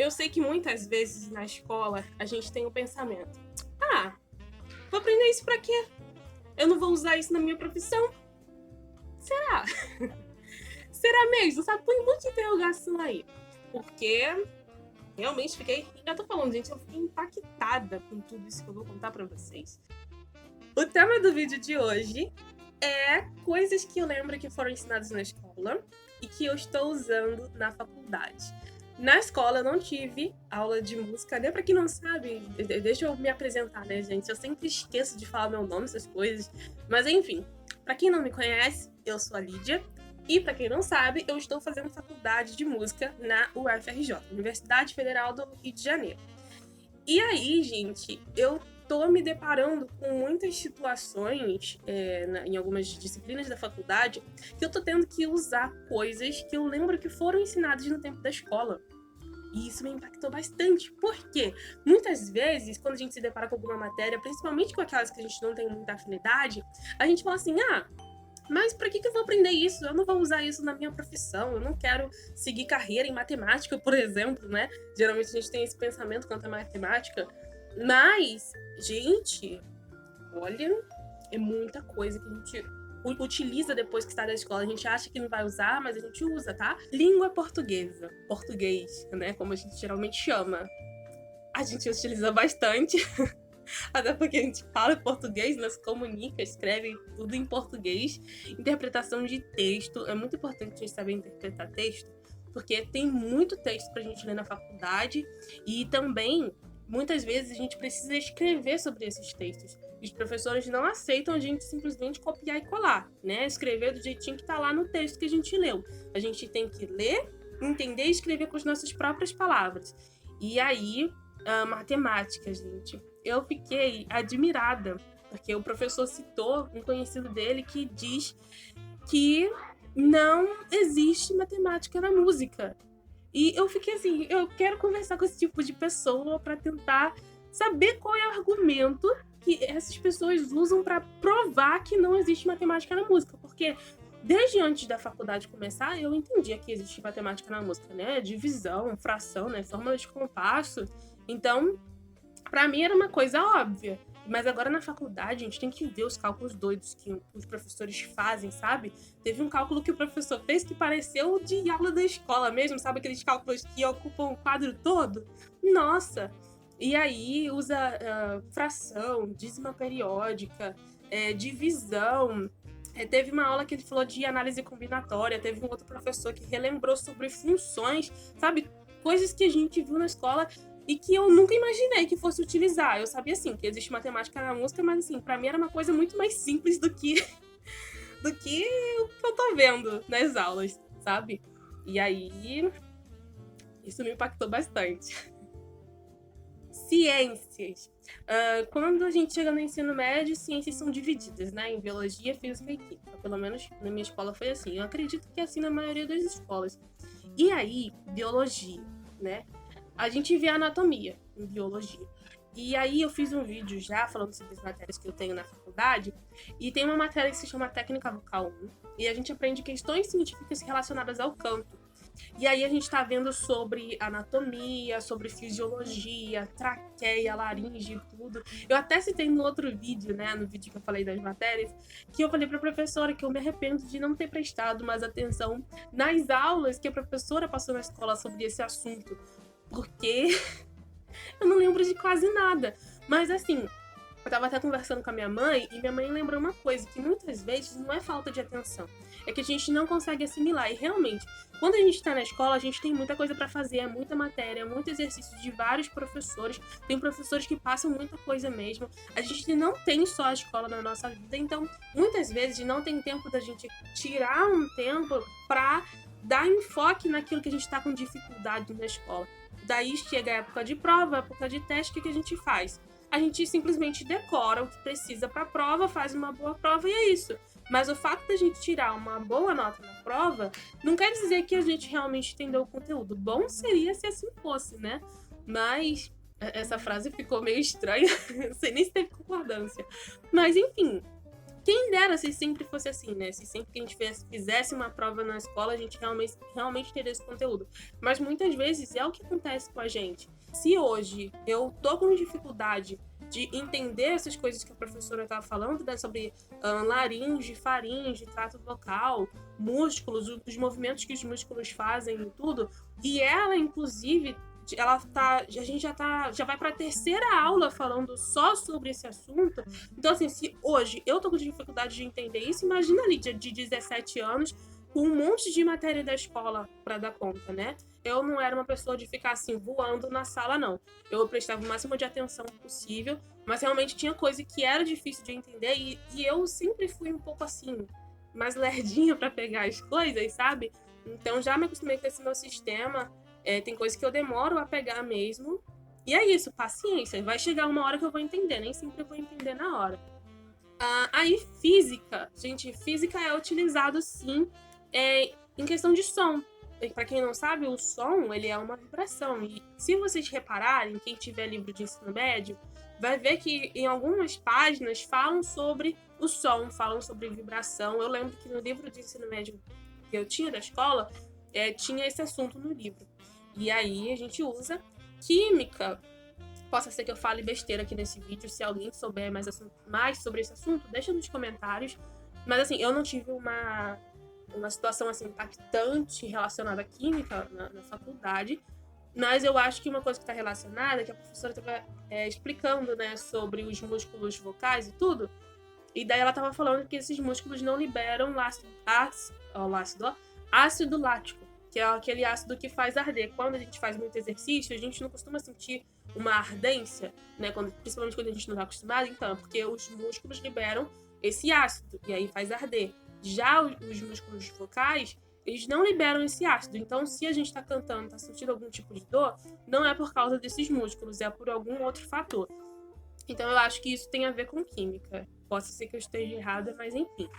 Eu sei que muitas vezes na escola a gente tem o pensamento: ah, vou aprender isso pra quê? Eu não vou usar isso na minha profissão? Será? Será mesmo? Sabe? Põe muita interrogação aí. Porque realmente fiquei. Já tô falando, gente, eu fiquei impactada com tudo isso que eu vou contar pra vocês. O tema do vídeo de hoje é coisas que eu lembro que foram ensinadas na escola e que eu estou usando na faculdade. Na escola eu não tive aula de música, nem pra quem não sabe, deixa eu me apresentar, né, gente? Eu sempre esqueço de falar meu nome, essas coisas. Mas enfim, pra quem não me conhece, eu sou a Lídia. E pra quem não sabe, eu estou fazendo faculdade de música na UFRJ, Universidade Federal do Rio de Janeiro. E aí, gente, eu tô me deparando com muitas situações em algumas disciplinas da faculdade que eu tô tendo que usar coisas que eu lembro que foram ensinadas no tempo da escola. E isso me impactou bastante. Por quê? Muitas vezes, quando a gente se depara com alguma matéria, principalmente com aquelas que a gente não tem muita afinidade, a gente fala assim, mas pra que eu vou aprender isso? Eu não vou usar isso na minha profissão, eu não quero seguir carreira em matemática, por exemplo, né? Geralmente a gente tem esse pensamento quanto à matemática. Mas, gente, olha, é muita coisa que a gente utiliza depois que está da escola. A gente acha que não vai usar, mas a gente usa, tá? Língua portuguesa. Português, né? Como a gente geralmente chama. A gente utiliza bastante. Até porque a gente fala português, né? Se comunica, escreve tudo em português. Interpretação de texto. É muito importante a gente saber interpretar texto, porque tem muito texto pra gente ler na faculdade. E também, muitas vezes, a gente precisa escrever sobre esses textos. Os professores não aceitam a gente simplesmente copiar e colar, né? Escrever do jeitinho que tá lá no texto que a gente leu. A gente tem que ler, entender e escrever com as nossas próprias palavras. E aí, matemática, gente. Eu fiquei admirada, porque o professor citou um conhecido dele que diz que não existe matemática na música. E eu fiquei assim, eu quero conversar com esse tipo de pessoa para tentar saber qual é o argumento que essas pessoas usam para provar que não existe matemática na música, porque desde antes da faculdade começar, eu entendia que existe matemática na música, né? Divisão, fração, né? Fórmula de compasso. Então, pra mim era uma coisa óbvia. Mas agora na faculdade a gente tem que ver os cálculos doidos que os professores fazem, sabe? Teve um cálculo que o professor fez que pareceu de aula da escola mesmo, sabe? Aqueles cálculos que ocupam o quadro todo. Nossa! E aí usa fração, dízima periódica, divisão. Teve uma aula que ele falou de análise combinatória, teve um outro professor que relembrou sobre funções, sabe? Coisas que a gente viu na escola e que eu nunca imaginei que fosse utilizar. Eu sabia, assim, que existe matemática na música, mas, assim, pra mim era uma coisa muito mais simples do que o que eu tô vendo nas aulas, sabe? E aí, isso me impactou bastante. Ciências. Quando a gente chega no ensino médio, ciências são divididas, né? Em biologia, física e química. Pelo menos na minha escola foi assim. Eu acredito que é assim na maioria das escolas. E aí, biologia, né? A gente vê anatomia em biologia. E aí eu fiz um vídeo já falando sobre as matérias que eu tenho na faculdade. E tem uma matéria que se chama Técnica Vocal 1. E a gente aprende questões científicas relacionadas ao canto. E aí a gente tá vendo sobre anatomia, sobre fisiologia, traqueia, laringe e tudo. Eu até citei no outro vídeo, né, no vídeo que eu falei das matérias, que eu falei pra professora que eu me arrependo de não ter prestado mais atenção nas aulas que a professora passou na escola sobre esse assunto. Porque eu não lembro de quase nada. Mas assim, eu tava até conversando com a minha mãe e minha mãe lembrou uma coisa, que muitas vezes não é falta de atenção, é que a gente não consegue assimilar. E realmente, quando a gente tá na escola, a gente tem muita coisa pra fazer, é muita matéria, é muito exercício de vários professores, tem professores que passam muita coisa mesmo. A gente não tem só a escola na nossa vida, então muitas vezes não tem tempo da gente tirar um tempo pra dar enfoque naquilo que a gente tá com dificuldade na escola. Daí chega a época de prova, a época de teste, o que a gente faz? A gente simplesmente decora o que precisa para a prova, faz uma boa prova e é isso. Mas o fato da gente tirar uma boa nota na prova não quer dizer que a gente realmente entendeu o conteúdo. Bom seria se assim fosse, né? Mas essa frase ficou meio estranha, não sei nem se teve concordância. Mas enfim, quem dera se sempre fosse assim, né? Se sempre que a gente fizesse uma prova na escola, a gente realmente teria esse conteúdo. Mas muitas vezes é o que acontece com a gente. Se hoje eu tô com dificuldade de entender essas coisas que a professora estava falando, né, sobre laringe, faringe, trato vocal, músculos, os movimentos que os músculos fazem e tudo, e ela, inclusive, a gente já vai para a terceira aula falando só sobre esse assunto. Então, assim, se hoje eu tô com dificuldade de entender isso, imagina ali de 17 anos com um monte de matéria da escola para dar conta, né? Eu não era uma pessoa de ficar assim voando na sala, não. Eu prestava o máximo de atenção possível, mas realmente tinha coisa que era difícil de entender e eu sempre fui um pouco assim, mais lerdinha para pegar as coisas, sabe? Então já me acostumei com esse meu sistema. Tem coisa que eu demoro a pegar mesmo. E é isso, paciência. Vai chegar uma hora que eu vou entender, nem sempre eu vou entender na hora. Aí, física. Gente, física é utilizado, sim, em questão de som. Para quem não sabe, o som, ele é uma vibração. E se vocês repararem, quem tiver livro de ensino médio, vai ver que em algumas páginas falam sobre o som, falam sobre vibração. Eu lembro que no livro de ensino médio que eu tinha da escola, tinha esse assunto no livro. E aí a gente usa química. Possa ser que eu fale besteira aqui nesse vídeo. Se alguém souber mais sobre esse assunto, deixa nos comentários. Mas assim, eu não tive uma situação assim impactante relacionada à química na faculdade. Mas eu acho que uma coisa que está relacionada, que a professora estava explicando, né, sobre os músculos vocais e tudo. E daí ela estava falando que esses músculos não liberam ácido lático, que é aquele ácido que faz arder. Quando a gente faz muito exercício, a gente não costuma sentir uma ardência, né? Principalmente quando a gente não está acostumado, então, é porque os músculos liberam esse ácido, e aí faz arder. Já os músculos vocais, eles não liberam esse ácido. Então, se a gente está cantando, está sentindo algum tipo de dor, não é por causa desses músculos, é por algum outro fator. Então, eu acho que isso tem a ver com química. Posso ser que eu esteja errada, mas enfim.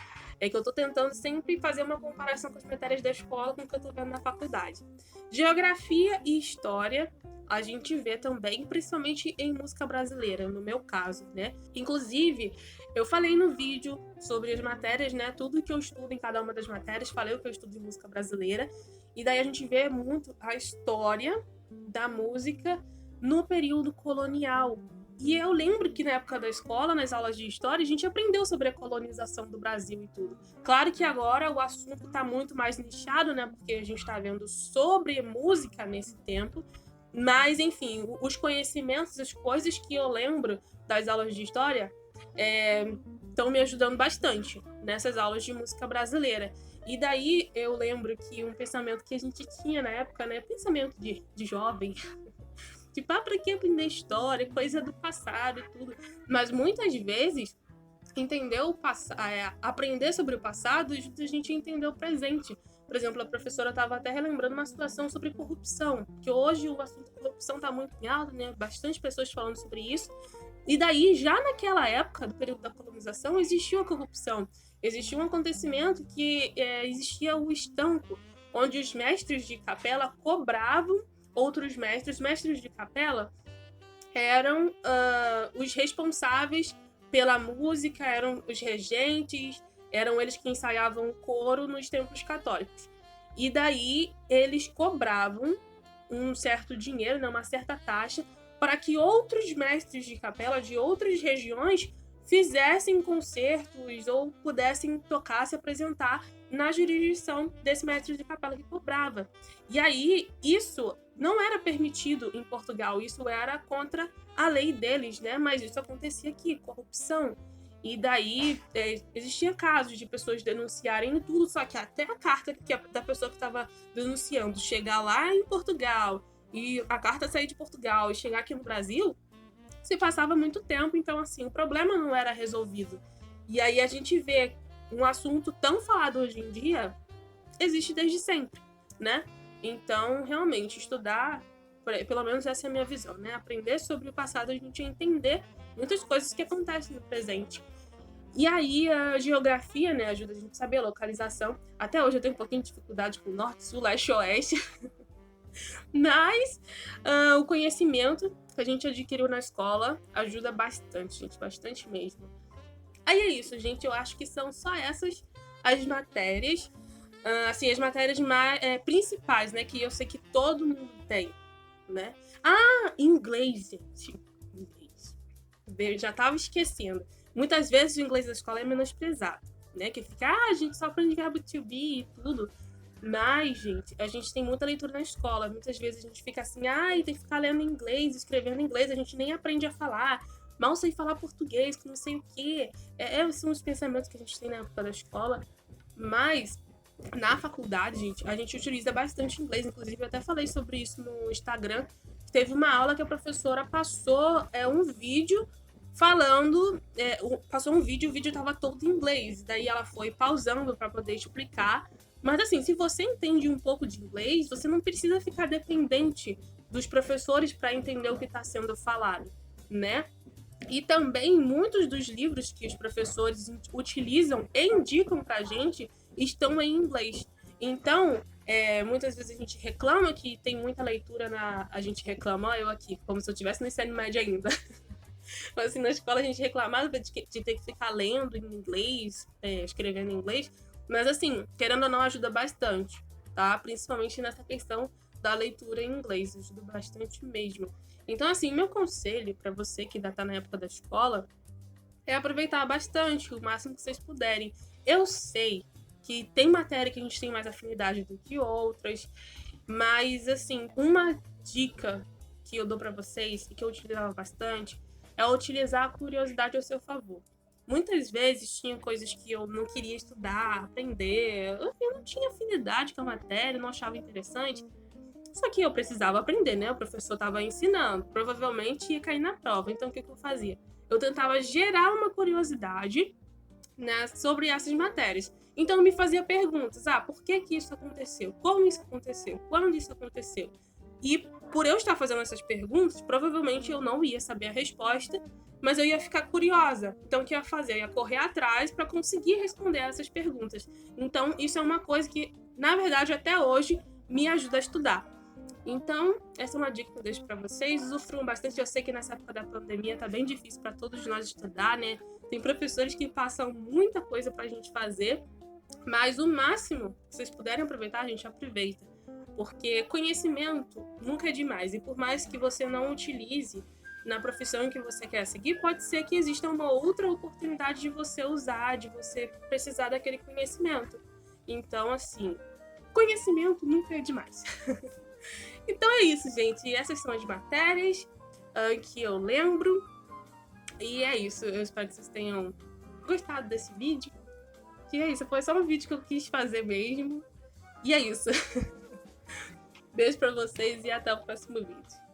É que eu tô tentando sempre fazer uma comparação com as matérias da escola com o que eu tô vendo na faculdade. Geografia e história a gente vê também, principalmente em música brasileira, no meu caso, né? Inclusive, eu falei no vídeo sobre as matérias, né? Tudo que eu estudo em cada uma das matérias, falei o que eu estudo de música brasileira. E daí a gente vê muito a história da música no período colonial. E eu lembro que na época da escola, nas aulas de história, a gente aprendeu sobre a colonização do Brasil e tudo. Claro que agora o assunto está muito mais nichado, né? Porque a gente está vendo sobre música nesse tempo. Mas, enfim, os conhecimentos, as coisas que eu lembro das aulas de história estão me ajudando bastante nessas aulas de música brasileira. E daí eu lembro que um pensamento que a gente tinha na época, né? Pensamento de jovem. Tipo, pra que aprender história, coisa do passado e tudo. Mas muitas vezes, aprender sobre o passado ajuda a gente a entender o presente. Por exemplo, a professora estava até relembrando uma situação sobre corrupção, que hoje o assunto corrupção está muito em alta, né? Bastante pessoas falando sobre isso. E daí, já naquela época, do período da colonização, existiu a corrupção. Existia um acontecimento que existia o estanco, onde os mestres de capela cobravam outros mestres de capela, eram os responsáveis pela música, eram os regentes, eram eles que ensaiavam o coro nos templos católicos. E daí eles cobravam um certo dinheiro, né, uma certa taxa, para que outros mestres de capela de outras regiões fizessem concertos ou pudessem tocar, se apresentar na jurisdição desse mestre de capela que cobrava. E aí, isso não era permitido em Portugal, isso era contra a lei deles, né? Mas isso acontecia aqui, corrupção. E daí, existia casos de pessoas denunciarem e tudo, só que até a carta da pessoa que estava denunciando chegar lá em Portugal, e a carta sair de Portugal e chegar aqui no Brasil, se passava muito tempo, então assim, o problema não era resolvido. E aí a gente vê um assunto tão falado hoje em dia, existe desde sempre, né? Então, realmente, estudar, pelo menos essa é a minha visão, né? Aprender sobre o passado, a gente entender muitas coisas que acontecem no presente. E aí a geografia, né, ajuda a gente a saber a localização. Até hoje eu tenho um pouquinho de dificuldade com norte, sul, leste, oeste. Mas o conhecimento que a gente adquiriu na escola ajuda bastante, gente, bastante mesmo. Aí é isso, gente. Eu acho que são só essas as matérias. Assim, as matérias mais principais, né? Que eu sei que todo mundo tem, né? Inglês, gente. Inglês. Eu já tava esquecendo. Muitas vezes o inglês da escola é menosprezado, né? Que fica, a gente só aprende verbo to be e tudo. Mas, gente, a gente tem muita leitura na escola. Muitas vezes a gente fica assim, tem que ficar lendo inglês, escrevendo inglês, a gente nem aprende a falar. Mal sei falar português, que não sei o quê. São os pensamentos que a gente tem na época da escola. Mas, na faculdade, gente, a gente utiliza bastante inglês. Inclusive, eu até falei sobre isso no Instagram. Teve uma aula que a professora passou um vídeo falando, passou um vídeo, o vídeo tava todo em inglês. Daí ela foi pausando para poder explicar. Mas assim, se você entende um pouco de inglês, você não precisa ficar dependente dos professores para entender o que está sendo falado, né? E também muitos dos livros que os professores utilizam e indicam para a gente estão em inglês. Então, muitas vezes a gente reclama que tem muita leitura A gente reclama, eu aqui, como se eu estivesse no ensino médio ainda. Mas assim, na escola a gente reclamava de ter que ficar lendo em inglês, escrevendo em inglês. Mas assim, querendo ou não, ajuda bastante, tá? Principalmente nessa questão da leitura em inglês, ajuda bastante mesmo. Então, assim, meu conselho para você que ainda tá na época da escola é aproveitar bastante, o máximo que vocês puderem. Eu sei que tem matéria que a gente tem mais afinidade do que outras, mas, assim, uma dica que eu dou para vocês e que eu utilizava bastante é utilizar a curiosidade ao seu favor. Muitas vezes tinha coisas que eu não queria estudar, aprender, eu não tinha afinidade com a matéria, não achava interessante. Só que eu precisava aprender, né? O professor estava ensinando, provavelmente ia cair na prova. Então o que eu fazia? Eu tentava gerar uma curiosidade, né, sobre essas matérias. Então eu me fazia perguntas: por que isso aconteceu? Como isso aconteceu? Quando isso aconteceu? E por eu estar fazendo essas perguntas, provavelmente eu não ia saber a resposta, mas eu ia ficar curiosa. Então o que eu ia fazer? Eu ia correr atrás para conseguir responder essas perguntas. Então isso é uma coisa que, na verdade, até hoje me ajuda a estudar. Então, essa é uma dica que eu deixo para vocês. Usufruam bastante. Eu sei que nessa época da pandemia tá bem difícil para todos nós estudar, né? Tem professores que passam muita coisa pra gente fazer, mas o máximo que vocês puderem aproveitar, a gente aproveita. Porque conhecimento nunca é demais. E por mais que você não utilize na profissão que você quer seguir, pode ser que exista uma outra oportunidade de você usar, de você precisar daquele conhecimento. Então, assim, conhecimento nunca é demais. Então é isso, gente. Essas são as matérias que eu lembro. E é isso. Eu espero que vocês tenham gostado desse vídeo. E é isso. Foi só um vídeo que eu quis fazer mesmo. E é isso. Beijo pra vocês e até o próximo vídeo.